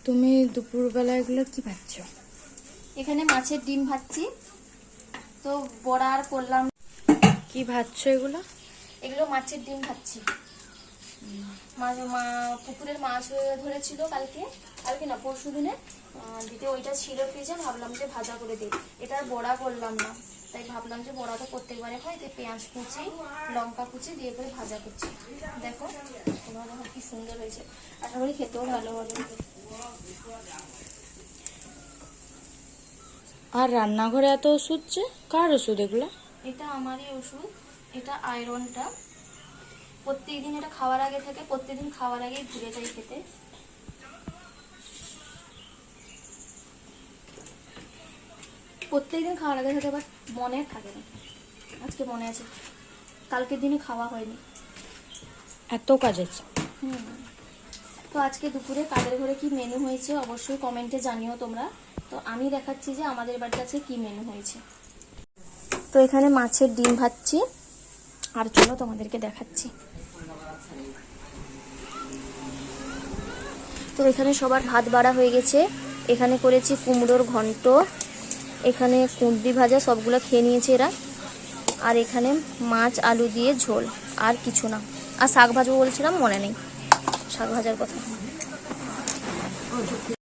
তুমি দুপুরবেলা এগুলো কি ভাজছ? এখানে মাছের ডিম ভাজছি, তো বড়া আর করলাম। কি ভাজছো এগুলো? এগুলো মাছের ডিম ভাজছি। পুকুরের মাছ ধরেছিল কালকে না পরশু দিনে, দিতে ওইটা ছিল ফ্রিজে, ভাবলাম যে ভাজা করে দিই। এটা বড়া করলাম না, তাই ভাবলাম যে বড়া তো প্রত্যেকবারে হয়, তাই পেঁয়াজ কুচি লঙ্কা কুচি দিয়ে করে ভাজা করছি। দেখো কি সুন্দর হয়েছে, আশা করি খেতেও ভালো হবে। আর রান্নাঘরে এত ওষুধ, যে কার ওষুধ এগুলো? এটা আমারই ওষুধ, এটা আয়রনটা। প্রত্যেকদিন এটা খাওয়ার আগে থাকে, প্রত্যেকদিন খাওয়ার আগেই ভুলে যাই খেতে। প্রত্যেকদিন খাওয়ার আগে থাকে, বাট মনে থাকে না। আজকে মনে আছে, কালকের দিনে খাওয়া হয়নি। এত কাজ আছে। তো আজকে দুপুরে কাদের ঘরে কি মেনু হয়েছে অবশ্যই কমেন্টে জানিও তোমরা। তো আমি দেখাচ্ছি যে আমাদের বাড়িতে আজকে কি মেনু হয়েছে। তো এখানে মাছের ডিম ভাজছি, আর চলো তোমাদেরকে দেখাচ্ছি। তো এখানে সবার ভাত বাড়া হয়ে গেছে। এখানে করেছি কুমড়োর ঘন্ট, এখানে কুঁদরি ভাজা, সবগুলো খেয়ে নিয়েছে এরা। আর এখানে মাছ আলু দিয়ে ঝোল, আর কিছু না। আর শাক ভাজবো বলছিলাম, মনে নেই শাক ভাজার কথা।